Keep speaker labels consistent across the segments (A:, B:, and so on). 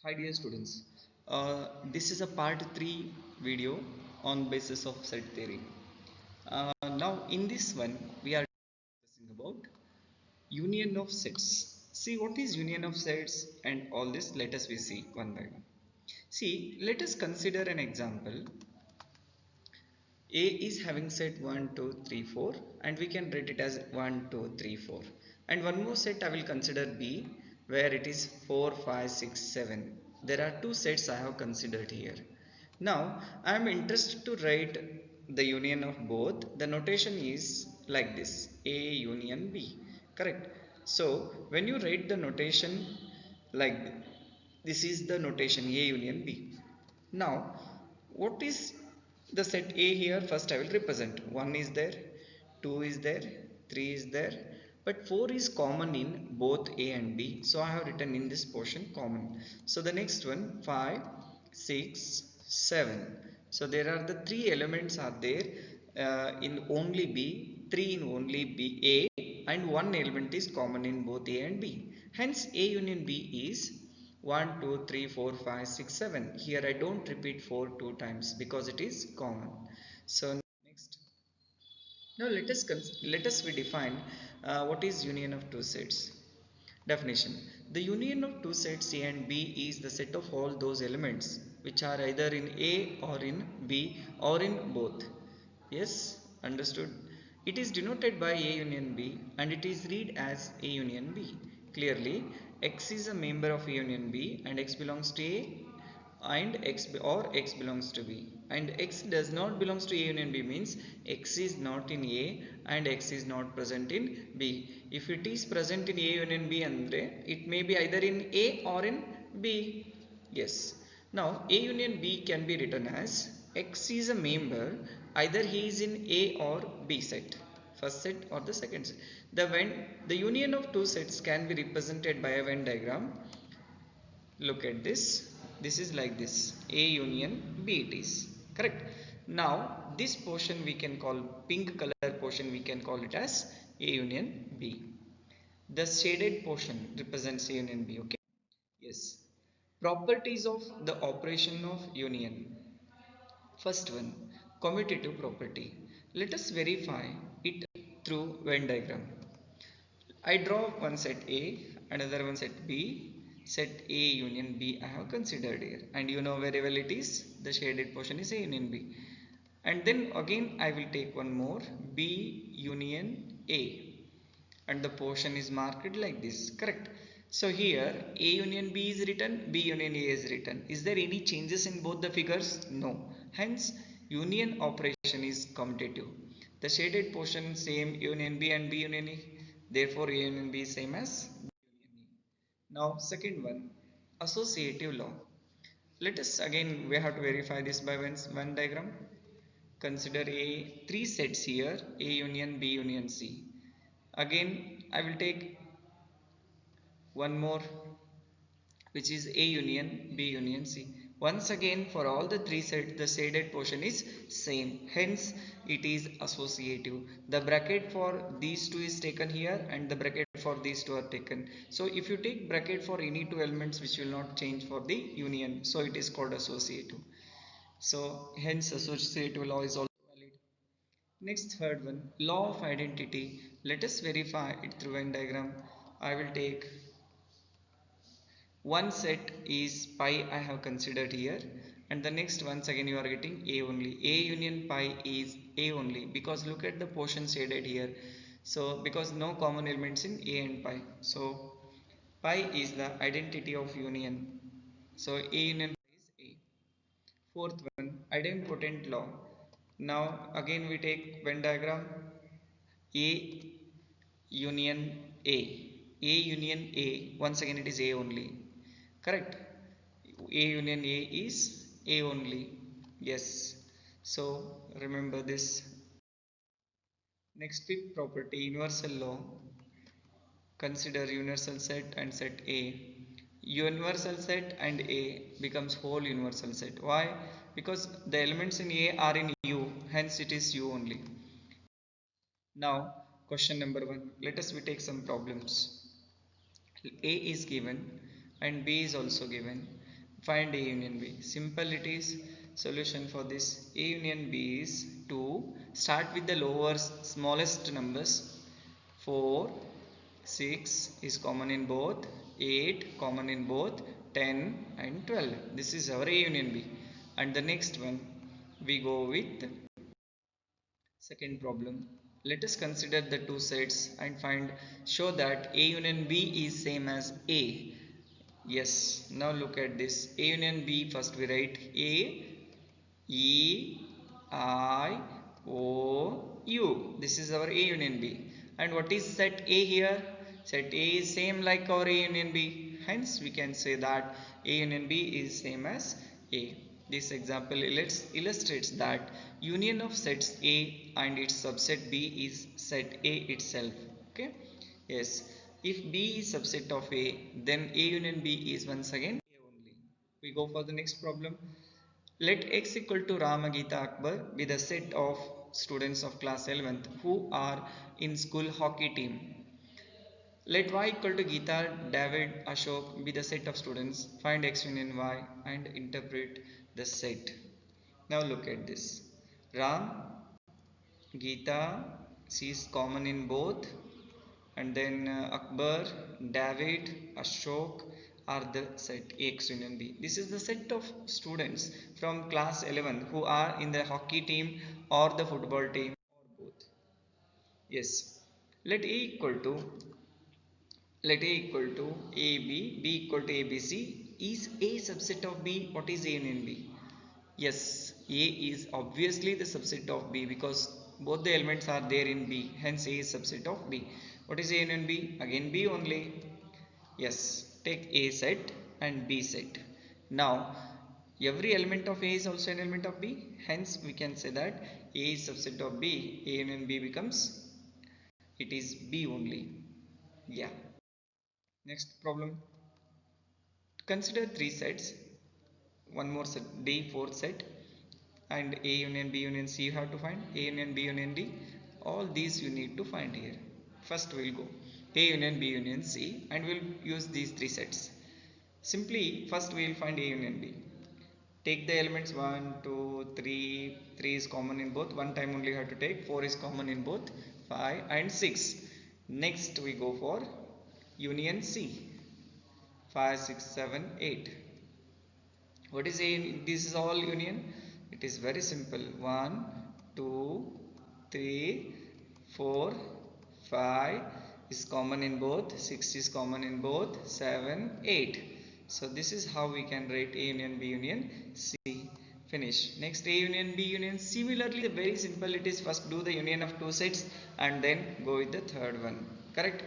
A: Hi dear students, this is a part 3 video on basis of set theory. Now in this one we are discussing about union of sets. See what is union of sets and all this, let us we see one by one. See, let us consider an example. A is having set 1, 2, 3, 4 and we can write it as 1, 2, 3, 4. And one more set I will consider B where it is 4, 5, 6, 7. There are two sets I have considered here. Now I am interested to write the union of both. The notation is like this, A union B. Correct. So when you write the notation like this is the notation A union B. Now, what is the set A here? First I will represent. 1 is there, 2 is there, 3 is there, but 4 is common in both A and B. So I have written in this portion common. So the next one 5, 6, 7. So there are the three elements are there in only B, 3 in only B A, and one element is common in both A and B. Hence A union B is 1, 2, 3, 4, 5, 6, 7. Here I don't repeat 4 two times because it is common. So next. Now let us we define what is union of two sets. Definition. The union of two sets A and B is the set of all those elements which are either in A or in B or in both. Yes, understood. It is denoted by A union B and it is read as A union B. Clearly, X is a member of A union B and X belongs to A and X belongs to B, and X does not belongs to A union B means X is not in A and X is not present in B. If it is present in A union B andre it may be either in A or in B. Yes. Now A union B can be written as X is a member, either he is in A or B set, first set or the second set. The union of two sets can be represented by a Venn diagram. Look at this. This is like this, A union B it is correct. Now this portion we can call, pink color portion we can call it as A union B. The shaded portion represents A union B. Okay. Yes. Properties of the operation of union. First one, commutative property. Let us verify it through Venn diagram. I draw one set A, another one set B. Set A union B I have considered here, and you know very well it is the shaded portion is A union B. And then again I will take one more B union A, and the portion is marked like this. Correct. So here A union B is written, B union A is written. Is there any changes in both the figures? No. Hence union operation is commutative. The shaded portion same union B and B union A. Therefore A union B is same as B union A. Now second one, associative law. Let us again we have to verify this by one diagram. Consider A three sets here, A union B union C. Again I will take one more which is A union B union C. Once again for all the three sets the shaded portion is same, hence it is associative. The bracket for these two is taken here and the bracket for these two are taken. So if you take bracket for any two elements which will not change for the union, so it is called associative. So hence associative law is also valid. Next third one, law of identity. Let us verify it through Venn diagram. I will take one set is pi I have considered here, and the next once again you are getting A only. A union pi is A only because look at the portion shaded here. So because no common elements in A and pi. So pi is the identity of union. So A union pi is A. Fourth one, idempotent law. Now again we take Venn diagram. A union A. A union A. Once again it is A only. Correct. A union A is A only. Yes. So remember this. Next fifth property, universal law. Consider universal set and set A. Universal set and A becomes whole universal set. Why? Because the elements in A are in U, hence it is U only. Now, question number one. Let us we take some problems. A is given and B is also given. find A union B. Simple it is. Solution for this A union B is to start with the lower smallest numbers. 4, 6 is common in both, 8 common in both, 10 and 12. This is our A union B. And the next one we go with second problem. Let us consider the two sets and show that A union B is same as A. Yes, now look at this. A union B, first we write A, E, I, O, U. This is our A union B. And what is set A here? Set A is same like our A union B. Hence, we can say that A union B is same as A. This example illustrates that union of sets A and its subset B is set A itself. Okay? Yes. If B is subset of A, then A union B is once again A only. We go for the next problem. Let X equal to Rama, Geeta, Akbar be the set of students of class 11th who are in school hockey team. Let Y equal to Geeta, David, Ashok be the set of students. Find X union Y and interpret the set. Now look at this. Ram, Geeta, she is common in both, and then Akbar, David, Ashok are the set X union B. This is the set of students from class 11 who are in the hockey team or the football team or both. Yes. Let A equal to AB, B equal to ABC. Is A subset of B? What is A union B? Yes, A is obviously the subset of B because both the elements are there in B. Hence, A is subset of B. What is A union B? Again, B only. Yes, take A set and B set. Now, every element of A is also an element of B. Hence, we can say that A is subset of B. A union B becomes, it is B only. Yeah. Next problem. Consider three sets. One more set, D, fourth set, and A union B union C you have to find. A union B union D. All these you need to find here. First we'll go A union B union C and we'll use these three sets. Simply first we will find A union B. Take the elements 1, 2, 3. 3 is common in both. One time only you have to take. 4 is common in both. 5 and 6. Next we go for union C. 5, 6, 7, 8. What is A? This is all union. It is very simple. 1, 2, 3, 4, 5 is common in both. 6 is common in both. 7, 8. So this is how we can write A union B union C. Finish. Next A union B union. Similarly, very simple. It is first do the union of two sets and then go with the third one. Correct?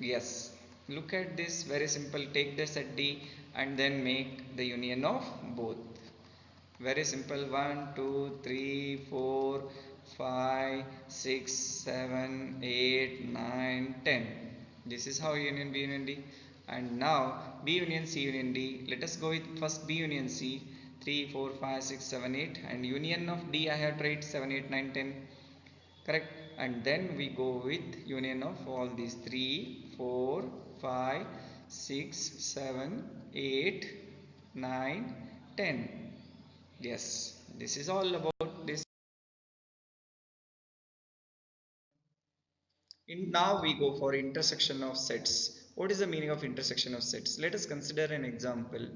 A: Yes. Look at this. Very simple. Take the set D and then make the union of both. Very simple. 1, 2, 3, 4, 5, 6, 7, 8, 9, 10. This is how union B union D. And now B union C union D. Let us go with first B union C. 3, 4, 5, 6, 7, 8. And union of D I have tried 7, 8, 9, 10. Correct? And then we go with union of all these 3, 4, 5, 6, 7, 8, 9, 10. Yes, this is all about this. Now we go for intersection of sets. What is the meaning of intersection of sets? Let us consider an example.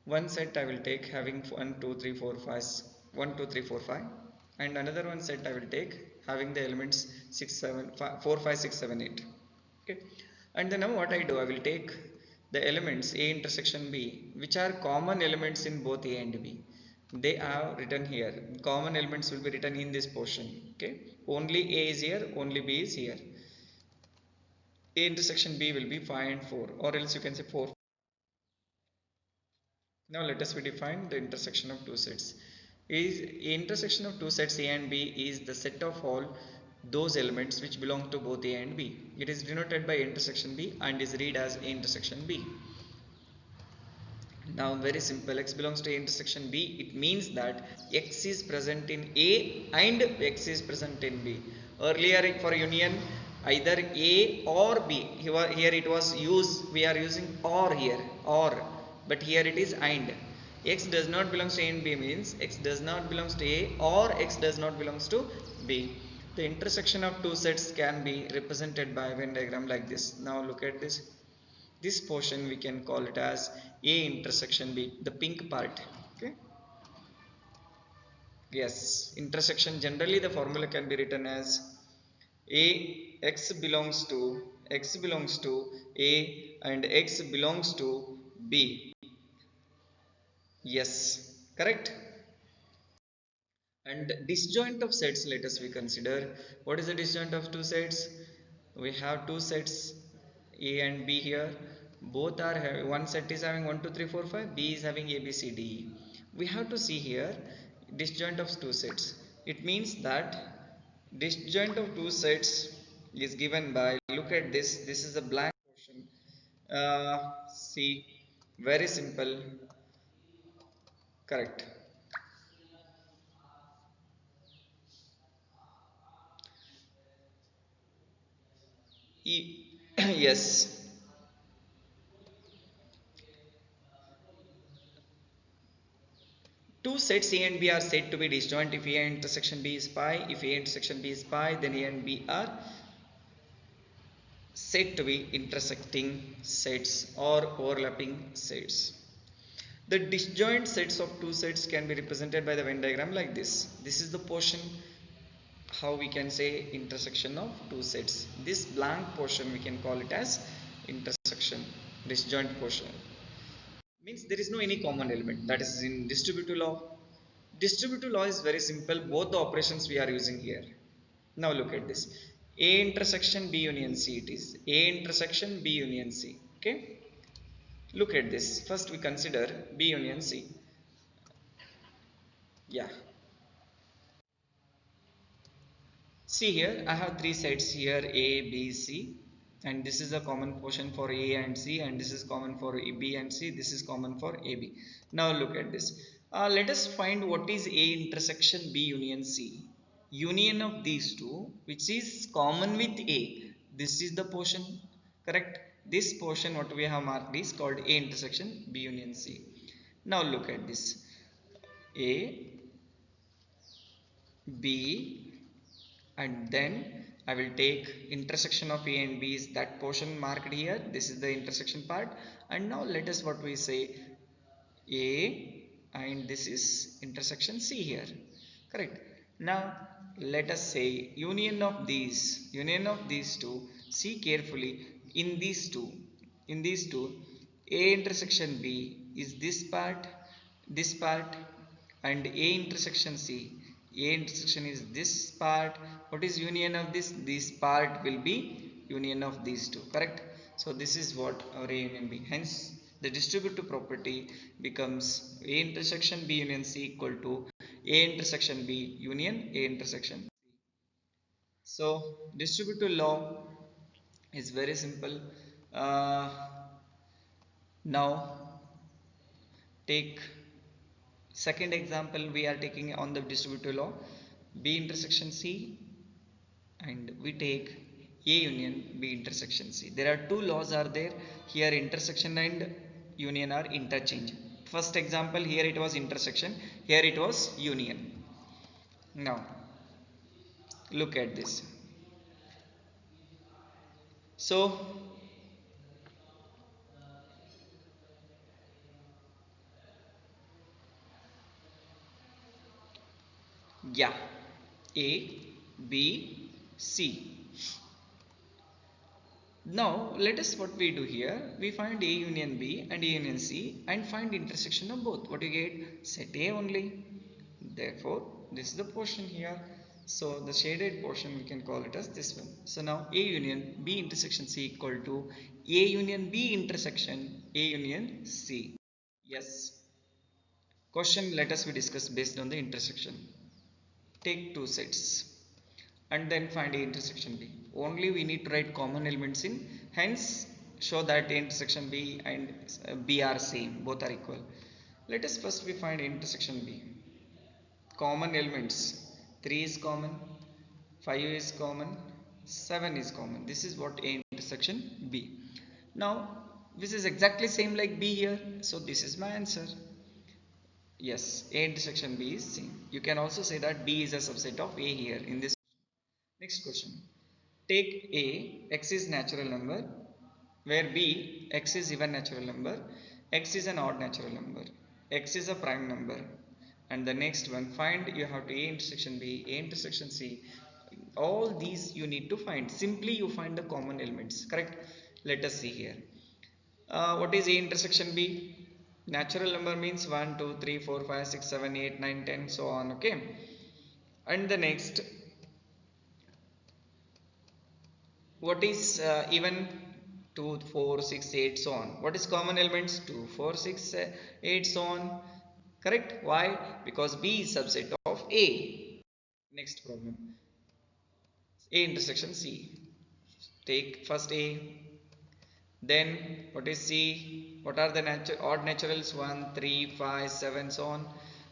A: One set I will take having 1, 2, 3, 4, 5, 1, 2, 3, 4, 5, and another one set I will take having the elements 6, 7, 5, 4, 5, 6, 7, 8. Okay, and then now what I do, I will take the elements A intersection B, which are common elements in both A and B. They are written here. Common elements will be written in this portion. Okay, only A is here, only B is here. A intersection B will be 5 and 4, or else you can say 4. Now let us define the intersection of two sets. Is intersection of two sets A and B is the set of all those elements which belong to both A and B. It is denoted by intersection B and is read as A intersection B. Now very simple, X belongs to A intersection B. It means that X is present in A and X is present in B. Earlier for union, either A or B. Here it was used, we are using or here, or, but here it is and. X does not belongs to A and B means X does not belongs to A or X does not belongs to B. The intersection of two sets can be represented by a Venn diagram like this. Now look at this. This portion we can call it as A intersection B, the pink part. Okay. Yes, intersection, generally the formula can be written as A X belongs to A and X belongs to B. Yes, correct. And disjoint of sets, let us we consider. What is the disjoint of two sets? We have two sets A and B here. Both are having, one set is having 1 2 3 4 5, B is having A B C D E. We have to see here disjoint of two sets. It means that disjoint of two sets is given by, look at this, this is a blank portion. See, very simple, correct. Yes. Two sets A and B are said to be disjoint if A intersection B is pi. If A intersection B is pi, then A and B are said to be intersecting sets or overlapping sets. The disjoint sets of two sets can be represented by the Venn diagram like this. This is the portion how we can say intersection of two sets. This blank portion we can call it as intersection, disjoint portion. Means there is no any common element, that is in distributive law. Distributive law is very simple, both the operations we are using here. Now look at this, A intersection B union C, it is A intersection B union C. Okay, look at this, first we consider B union C. Yeah, see here I have three sets here A B C, and this is a common portion for A and C, and this is common for B and C, this is common for AB. Now look at this, let us find what is A intersection B union C. Union of these two which is common with A, this is the portion, correct. This portion what we have marked is called A intersection B union C. Now look at this, A B, and then I will take intersection of A and B is that portion marked here, this is the intersection part. And now let us what we say, A and this is intersection C here, correct. Now let us say union of these two, see carefully, in these two A intersection B is this part, and A intersection C, A intersection is this part. What is union of this? This part will be union of these two, correct. So this is what our A union B. Hence the distributive property becomes A intersection B union C equal to A intersection B union A intersection C. So distributive law is very simple. Uh, Now take second example, we are taking on the distributive law, B intersection C, and we take A union B intersection C. There are two laws are there here, intersection and union are interchange. First example, here it was intersection, here it was union. Now look at this. So yeah, A B C. Now let us what we do here, we find A union B and A union C and find intersection of both. What you get? Set A only. Therefore this is the portion here. So the shaded portion we can call it as this one. So now A union B intersection C equal to A union B intersection A union C. Yes. Question, let us we discuss based on the intersection. Take two sets and then find A intersection B. Only we need to write common elements in, hence show that A intersection B and B are same, both are equal. Let us first we find A intersection B. Common elements, 3 is common, 5 is common, 7 is common. This is what A intersection B. Now this is exactly same like B here, so this is my answer. Yes, A intersection B is same. You can also say that B is a subset of A here in this. Next question. Take A, X is natural number, where B, X is even natural number, X is an odd natural number, X is a prime number. And the next one, find, you have to A intersection B, A intersection C. All these you need to find. Simply you find the common elements, correct? Let us see here. What is A intersection B? Natural number means 1, 2, 3, 4, 5, 6, 7, 8, 9, 10, so on, okay? And the next, what is even 2, 4, 6, 8, so on? What is common elements? 2, 4, 6, 8, so on. Correct? Why? Because B is subset of A. Next problem. A intersection C. Take first A. Then what is C? What are the odd naturals? 1, 3, 5, 7, so on.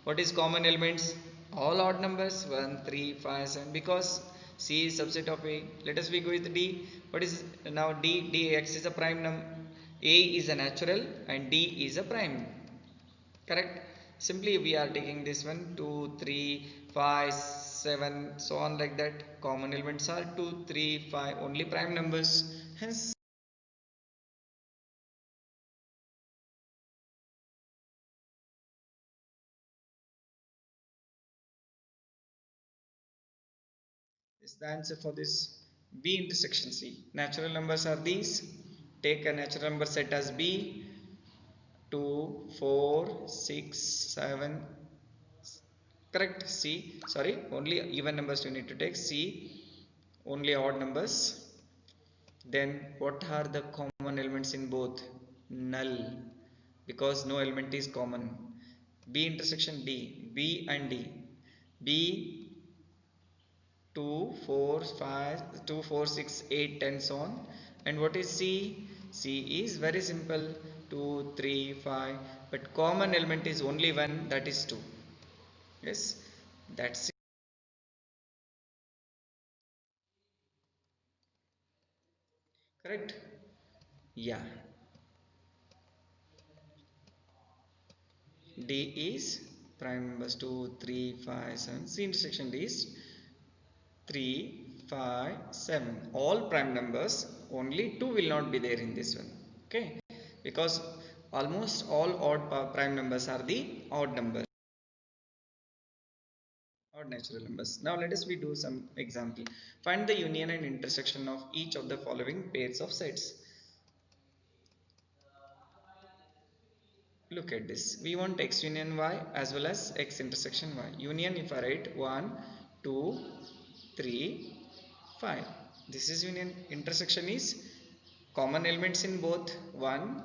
A: What is common elements? All odd numbers 1, 3, 5, 7, because C is subset of A. Let us go with D. What is now D? D, X is a prime number. A is a natural and D is a prime. Correct? Simply we are taking this one 2, 3, 5, 7, so on like that. Common elements are 2, 3, 5, only prime numbers. Hence is the answer for this B intersection C. Natural numbers are these. Take a natural number set as B. 2, 4, 6, 7. Correct? C. Sorry, only even numbers you need to take. C. Only odd numbers. Then what are the common elements in both? Null. Because no element is common. B intersection D. B and D. B 2, 4, 5, 2, 4, 6, 8, 10, so on. And what is C? C is very simple 2, 3, 5. But common element is only one, that is 2. Yes, that's it. Correct? Yeah. D is prime numbers 2, 3, 5, 7. C intersection D is 3, 5, 7. All prime numbers, only 2 will not be there in this one. Okay? Because almost all odd prime numbers are the odd numbers. Odd natural numbers. Now let us we do some example. Find the union and intersection of each of the following pairs of sets. Look at this. We want x union y as well as x intersection y. Union, if I write 1, 2, 3, 5. This is union. Intersection is common elements in both 1,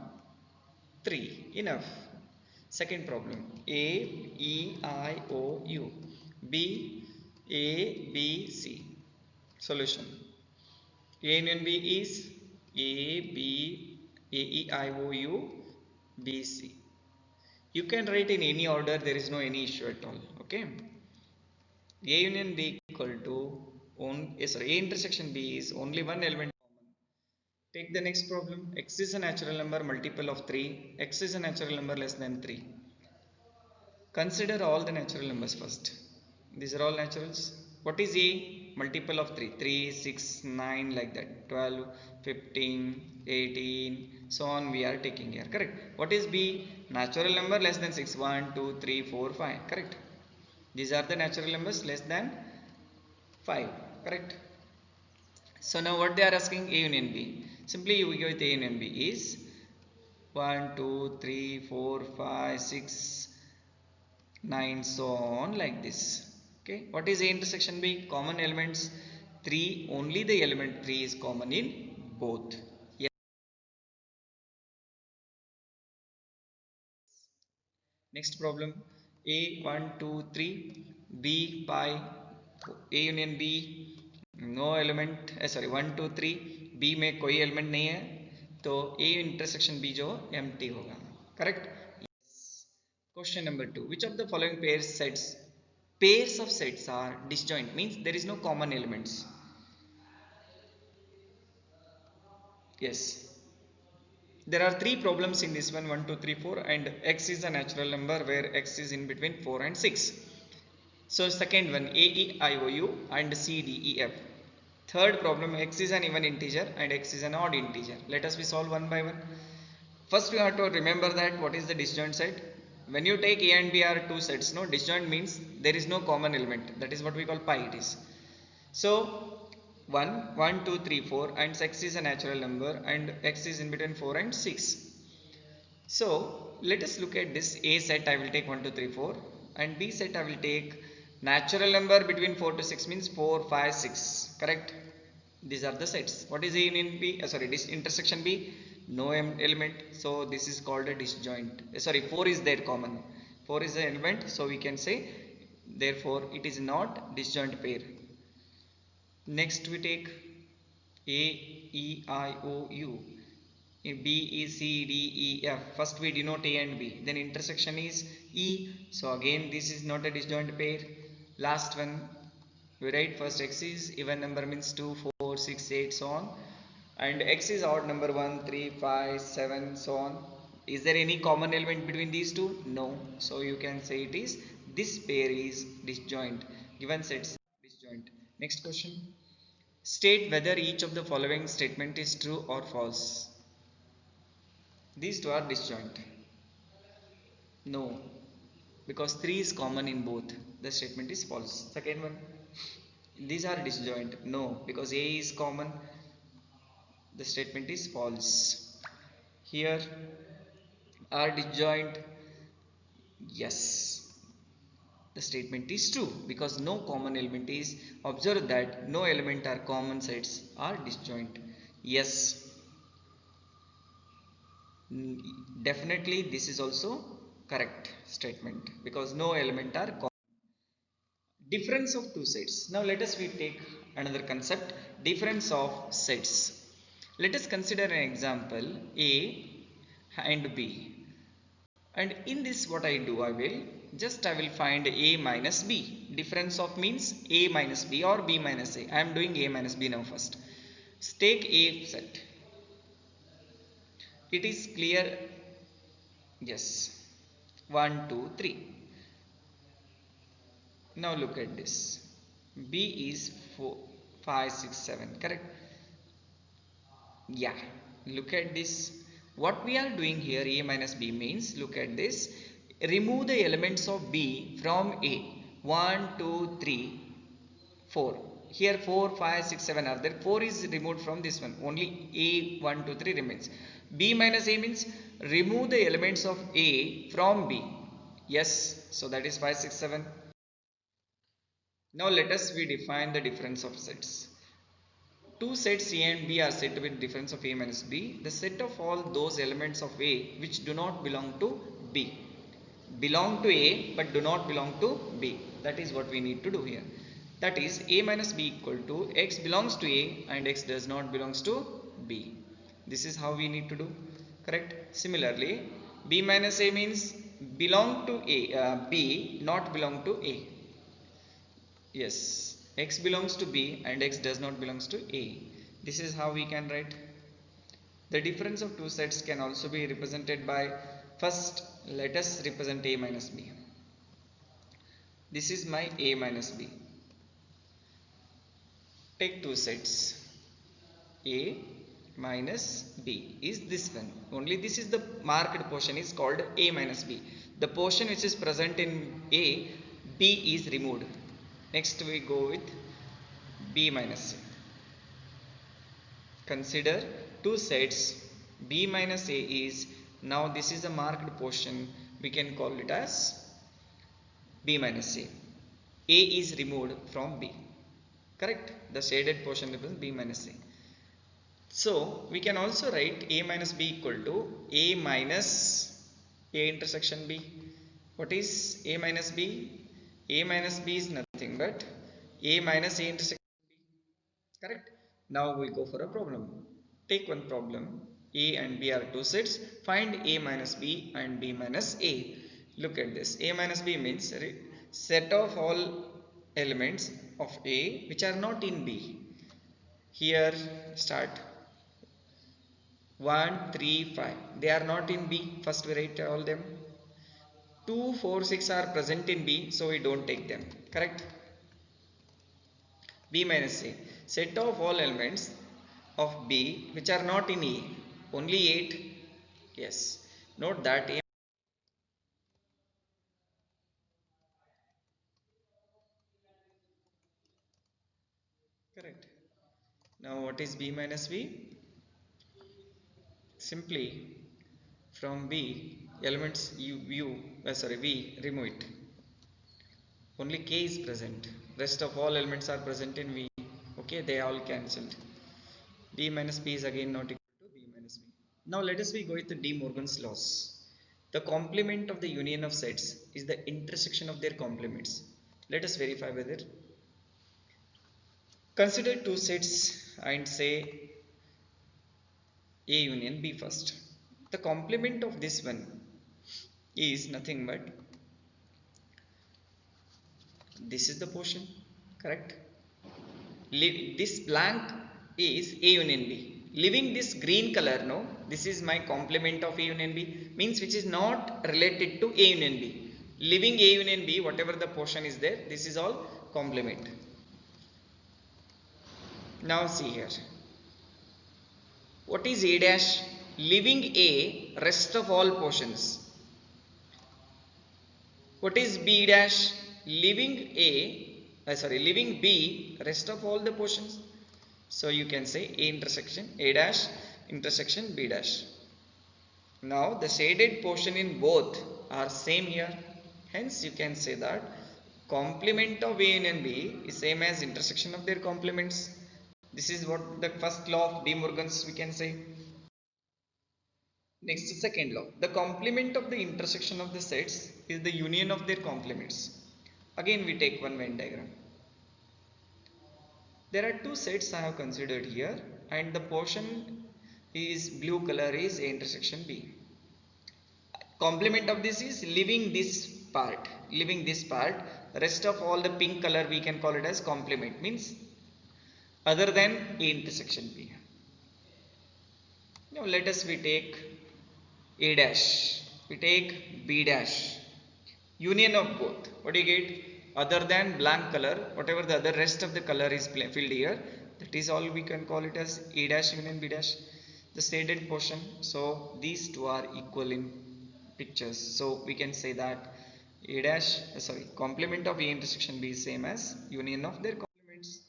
A: 3. Enough. Second problem. A, E, I, O, U. B, A, B, C. Solution. A union B is A, B, A, E, I, O, U, B, C. You can write in any order, there is no any issue at all. Okay. A union B equal to A intersection B is only one element common. Take the next problem. X is a natural number multiple of 3. X is a natural number less than 3. Consider all the natural numbers first. These are all naturals. What is A? Multiple of 3. 3, 6, 9 like that. 12, 15, 18, so on we are taking here. Correct. What is B? Natural number less than 6. 1, 2, 3, 4, 5. Correct. These are the natural numbers less than 5. Correct. So now what they are asking, A union B. Simply you go with A union B is 1, 2, 3, 4, 5, 6, 9, so on like this. Okay. What is A intersection B? Common elements 3. Only the element 3 is common in both. Yeah. Next problem. A 1, 2, 3. B pi. A union B. No element. Sorry 1, 2, 3. B में कोई element नहीं है, तो A intersection B जो empty होगा. Correct. Question number 2. Which of the following pairs of sets are disjoint? Means there is no common elements. Yes. There are three problems in this one 2, 3, 4, and x is a natural number where x is in between 4 and 6. So second one a e I o u and c d e f. Third problem x is an even integer and x is an odd integer. Let us be solve one by one. First we have to remember that what is the disjoint set. When you take a and b are two sets, no, disjoint means there is no common element. That is what we call pi it is. So 1, 2, 3, 4 and x is a natural number and x is in between 4 and 6. So let us look at this a set. I will take 1, 2, 3, 4 and b set I will take natural number between 4 to 6 means 4, 5, 6. Correct? These are the sets. What is a union b? Sorry, this intersection b? No element. So this is called a disjoint. Sorry, 4 is there common. 4 is the element. So we can say therefore it is not disjoint pair. Next we take a e I o u. B, E, C, D, E, F. First we denote A and B. Then intersection is E. So again this is not a disjoint pair. Last one we write first x is even number means 2, 4, 6, 8 so on. And x is odd number 1, 3, 5, 7 so on. Is there any common element between these two? No. So you can say it is this pair is disjoint. Given sets disjoint. Next question. State whether each of the following statement is true or false. These two are disjoint. No, because 3 is common in both. The statement is false. Second one, these are disjoint. No, because A is common. The statement is false. Here are disjoint. Yes, the statement is true because no common element is. Observe that no element are common sets are disjoint. Yes, definitely this is also correct statement because no element are common. Difference of two sets. Now let us we take another concept, difference of sets. Let us consider an example A and B, and in this what I do, I will find A minus B. Difference of means A minus B or B minus A. I am doing A minus B now first. Take A set. It is clear. Yes, 1, 2, 3. Now look at this. B is 4, 5, 6, 7. Correct? Yeah. Look at this. What we are doing here, A minus B means, look at this. Remove the elements of B from A. 1, 2, 3, 4. Here 4, 5, 6, 7 are there. 4 is removed from this one. Only A 1, 2, 3 remains. B minus A means remove the elements of A from B. Yes. So that is 5, 6, 7. Now let us we define the difference of sets. Two sets A and B are set with difference of A minus B. The set of all those elements of A which do not belong to B. Belong to A but do not belong to B. That is what we need to do here. That is A minus B equal to x belongs to A and x does not belongs to B. This is how we need to do. Correct? Similarly, B minus A means belong to B, not belong to A. Yes, x belongs to B and x does not belongs to A. This is how we can write. The difference of two sets can also be represented by, first let us represent A minus B. This is my A minus B. Take two sets. A minus B is this one. Only this is the marked portion is called A minus B. The portion which is present in A, B is removed. Next we go with B minus A. Consider two sets. B minus A is, now this is a marked portion, we can call it as B minus A. A is removed from B. Correct? The shaded portion represents B minus A. So we can also write A minus B equal to A minus A intersection B. What is A minus B? A minus B is nothing but A minus A intersection B. Correct? Now we go for a problem. Take one problem. A and B are two sets. Find A minus B and B minus A. Look at this. A minus B means set of all elements of A which are not in B. Here start. 1, 3, 5. They are not in B. First we write all them. 2, 4, 6 are present in B, so we don't take them. Correct? B minus A. Set of all elements of B which are not in A. Only 8. Yes. Note that A. Correct. Now what is B minus B? Simply from B elements V remove it. Only K is present. Rest of all elements are present in V. Okay, they all cancelled. B minus P is again not equal to B minus B. Now let us go with the De Morgan's laws. The complement of the union of sets is the intersection of their complements. Let us verify whether. Consider two sets and say A union B first. The complement of this one is nothing but this is the portion, correct? This blank is A union B. Leaving this green color, no, this is my complement of A union B, means which is not related to A union B. Leaving A union B, whatever the portion is there, this is all complement. Now see here. What is A dash? Leaving A, rest of all portions. What is B dash? Leaving B, rest of all the portions. So you can say A intersection A dash intersection B dash. Now the shaded portion in both are same here. Hence you can say that complement of A and B is same as intersection of their complements. This is what the first law of De Morgan's we can say. Next, second law. The complement of the intersection of the sets is the union of their complements. Again we take one Venn diagram. There are two sets I have considered here and the portion is blue color is A intersection B. Complement of this is leaving this part. Rest of all the pink color we can call it as complement, means other than A intersection B. Now let us we take A dash, we take B dash, union of both. What do you get? Other than blank color, whatever the other rest of the color is filled here, that is all we can call it as A dash union B dash, the shaded portion. So these two are equal in pictures. So we can say that complement of A intersection B is same as union of their complements.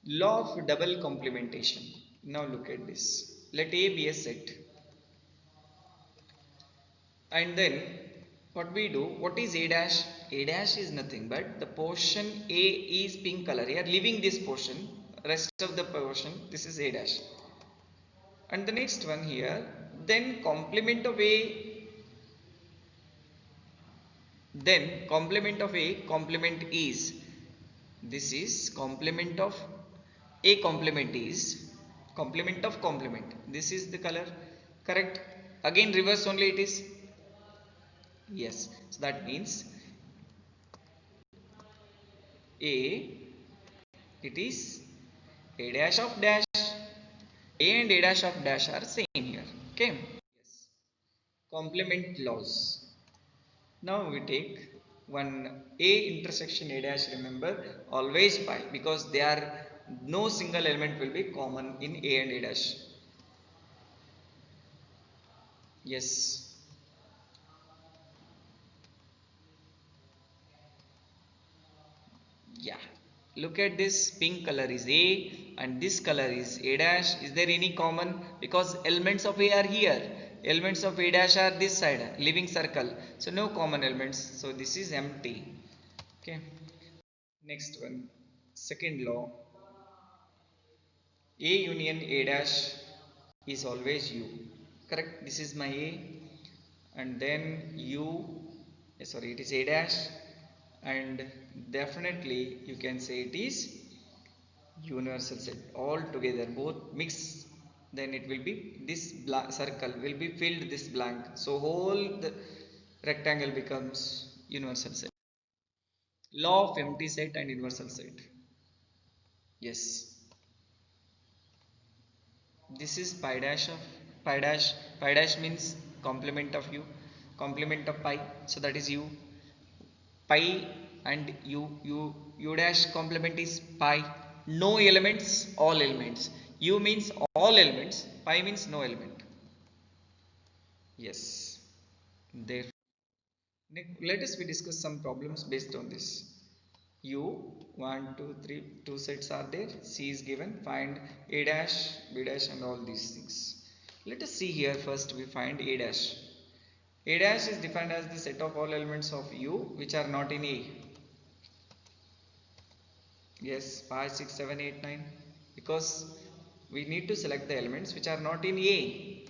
A: Law of double complementation. Now look at this. Let A be a set. And then what we do, what is A dash? A dash is nothing but the portion A is pink color here, leaving this portion, rest of the portion, this is A dash. And the next one here, then complement of A, complement is, this is complement of A, complement is complement of complement. This is the color, correct? Again reverse only it is. Yes, so that means A, it is A dash of dash. A and A dash of dash are same here. Okay. Yes. Complement laws. Now we take one A intersection A dash. Remember always pi, because they are no single element will be common in A and A dash. Yes. Yeah. Look at this, pink color is A and this color is A dash. Is there any common? Because elements of A are here. Elements of A dash are this side, leaving circle. So no common elements. So this is empty. Okay. Next one. Second law. A union A dash is always U. Correct? This is my A. And then it is A dash. And definitely you can say it is universal set all together, both mix, then it will be this circle will be filled this blank, so whole the rectangle becomes universal set. Law of empty set and universal set. Yes, this is pi dash of Pi dash means complement of u, complement of pi, so that is u. Pi and u dash complement is pi. No elements, all elements. U means all elements, pi means no element. Yes. There. Let us we discuss some problems based on this. U 1 2 3 two sets are there. C is given. Find a dash, b dash, and all these things. Let us see here. First we find a dash. A dash is defined as the set of all elements of U which are not in A. Yes, 5, 6, 7, 8, 9. Because we need to select the elements which are not in A.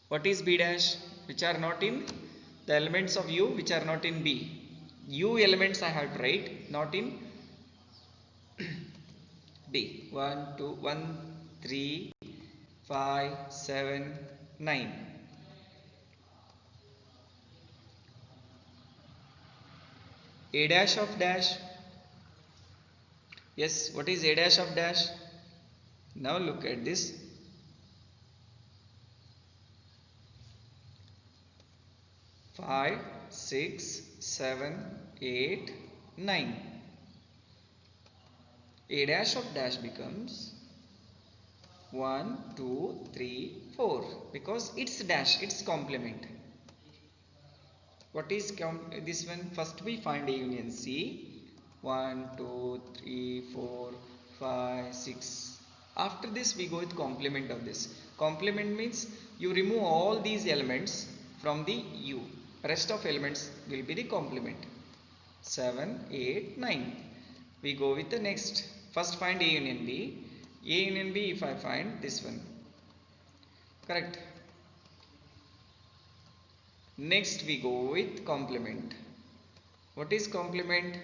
A: What is B dash? Which are not in the elements of U which are not in B. U elements I have to write, not in B. 1, 2, 1, 3, 5, 7, 9. A dash of dash. Yes, what is A dash of dash? Now look at this. 5, 6, 7, 8, 9. A dash of dash becomes 1, 2, 3, 4 because it's dash, it's complement. What is this one? First we find A union C. 1, 2, 3, 4, 5, 6. After this we go with complement of this. Complement means you remove all these elements from the U. Rest of elements will be the complement. 7, 8, 9. We go with the next. First find A union B. A union B if I find this one. Correct. Next we go with complement. What is complement?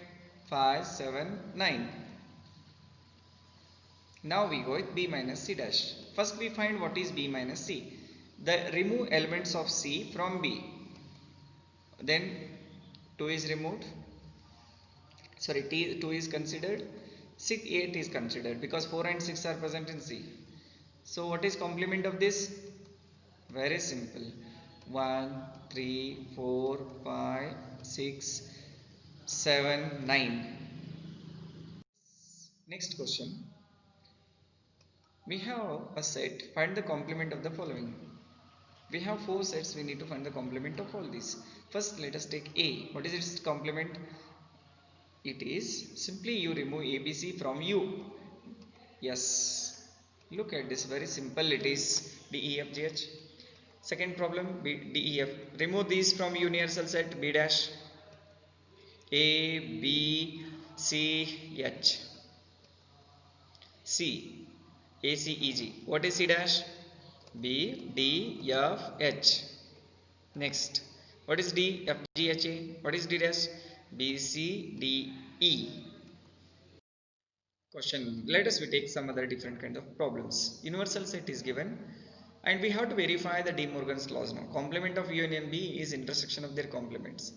A: 5, 7, 9. Now we go with B minus C dash. First we find what is B minus C. The remove elements of C from B. Then 2 is removed. Sorry, 2 is considered. 6, 8 is considered because 4 and 6 are present in C. So what is complement of this? Very simple. 1, 3, 4, 5, 6, 7, 9. Next question. We have a set. Find the complement of the following. We have 4 sets. We need to find the complement of all these. First, let us take A. What is its complement? It is simply you remove ABC from U. Yes. Look at this. Very simple. It is D, E, F, G, H. Second problem, B, D, E, F. Remove these from universal set B dash. A, B, C, H. C, A, C, E, G. What is C dash? B, D, F, H. Next, what is D, F, G, H, A? What is D dash? B, C, D, E. Question. Let us we take some other different kind of problems. Universal set is given and we have to verify the De Morgan's laws now. Complement of union B is intersection of their complements.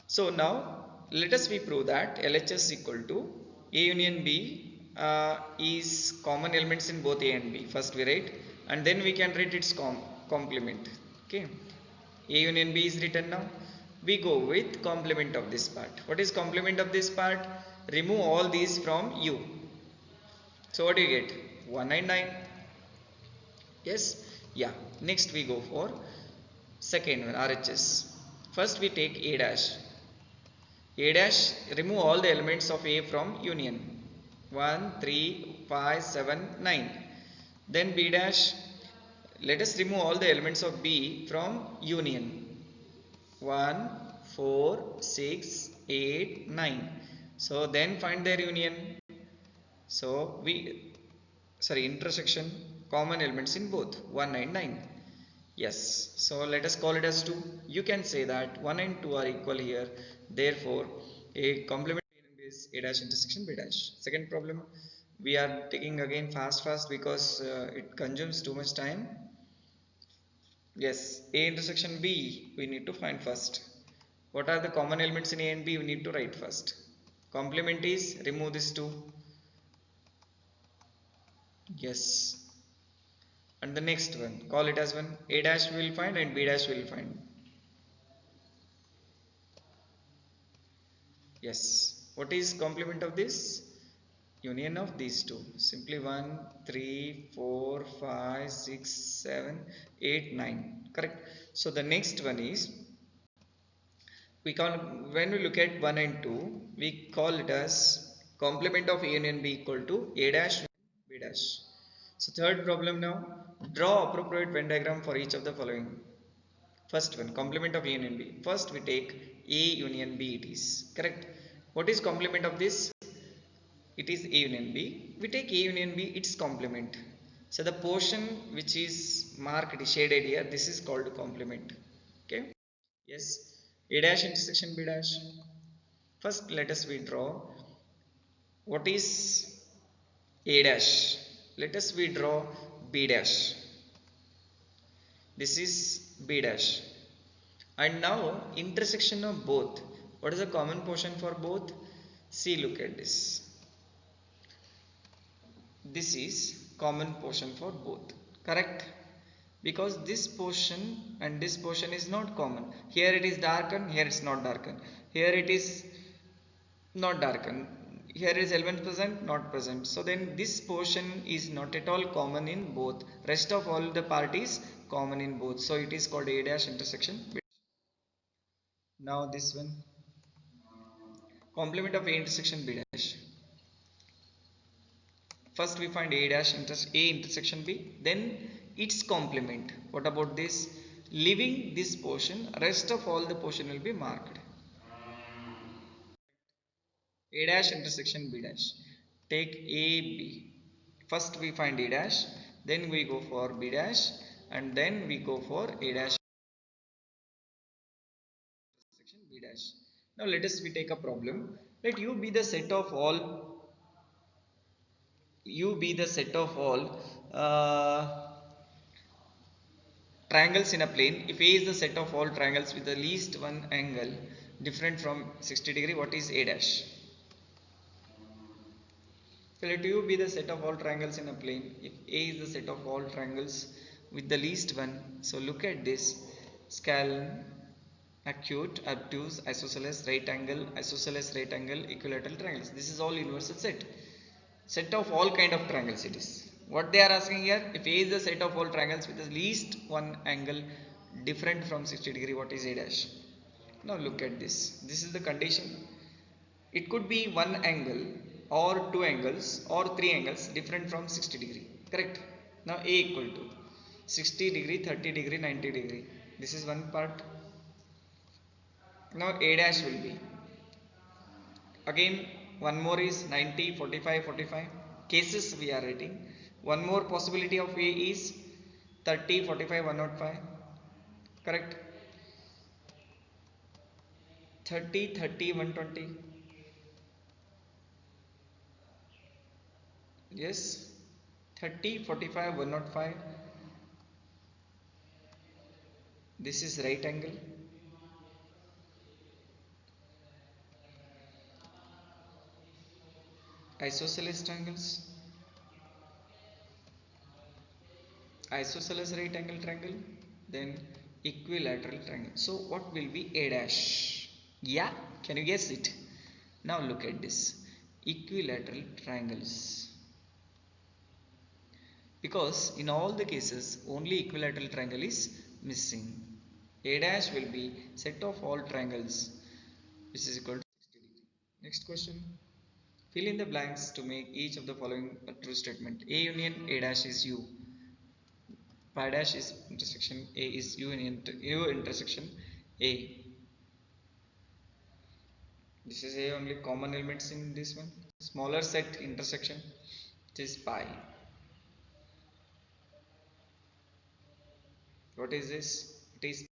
A: So now let us we prove that LHS equal to A union B is common elements in both A and B. First we write and then we can write its complement. Okay. A union B is written now. We go with complement of this part. What is complement of this part? Remove all these from U. So what do you get? 199. Yes? Yeah. Next we go for second one, RHS. First we take A dash. A dash, remove all the elements of A from union. 1, 3, 5, 7, 9. Then B dash, let us remove all the elements of B from union. 1, 4, 6, 8, 9. So then find their union. So intersection, common elements in both 1 and 9. Yes, so let us call it as 2. You can say that 1 and 2 are equal here. Therefore, a complement is A dash intersection B dash. Second problem, we are taking again fast because it consumes too much time. Yes, A intersection B we need to find first. What are the common elements in A and B? We need to write first. Complement is remove this 2. Yes. And the next one, call it as one. A dash will find and B dash will find. Yes. What is complement of this? Union of these two. Simply 1, 3, 4, 5, 6, 7, 8, 9. Correct. So the next one is, we call, when we look at 1 and 2, we call it as complement of A union B equal to A dash B dash. So third problem now, draw appropriate Venn diagram for each of the following. First one, complement of A union B. First we take A union B, it is correct. What is complement of this? It is A union B. We take A union B, its complement. So the portion which is marked, shaded here, this is called complement. Okay. Yes. A dash intersection B dash. First let us we draw. What is A dash? Let us we draw B dash. This is B dash. And now intersection of both. What is the common portion for both? See, look at this. This is common portion for both. Correct? Because this portion and this portion is not common. Here it is darkened, here it's not darkened. Here it is not darkened. Here is element present, not present. So then this portion is not at all common in both. Rest of all the part is common in both. So it is called A dash intersection B. Now this one, complement of A intersection B dash. First we find A dash A intersection B, then its complement. What about this? Leaving this portion, rest of all the portion will be marked. A dash intersection B dash. Take A, B. First we find A dash, then we go for B dash, and then we go for A dash intersection B dash. Now let us we take a problem. Let U be the set of all triangles in a plane. If A is the set of all triangles with the least one angle different from 60 degree, what is A dash? So let U be the set of all triangles in a plane. If A is the set of all triangles with the least one, so look at this: scalene, acute, obtuse, isosceles, right angle, isosceles, right angle, equilateral triangles. This is all universal set of all kind of triangles it is. What they are asking here, if A is the set of all triangles with the least one angle different from 60 degree, what is A dash? Now look at this. This is the condition. It could be one angle or two angles or three angles different from 60 degree. Correct? Now A equal to 60 degree, 30 degree, 90 degree. This is one part. Now A dash will be, again one more is 90, 45, 45 cases we are writing. One more possibility of A is 30, 45, 105. Correct? 30, 30, 120. Yes. 30, 45, 105. This is right angle. Isosceles triangles. Isosceles right angle triangle. Then equilateral triangle. So what will be A dash? Yeah, can you guess it? Now look at this. Equilateral triangles. Because in all the cases only equilateral triangle is missing. A dash will be set of all triangles which is equal to 60 degree. Next question. Fill in the blanks to make each of the following a true statement. A union A dash is U. Pi dash is intersection A is U union U intersection A. This is A only common elements in this one. Smaller set intersection, it is pi. What is this? It is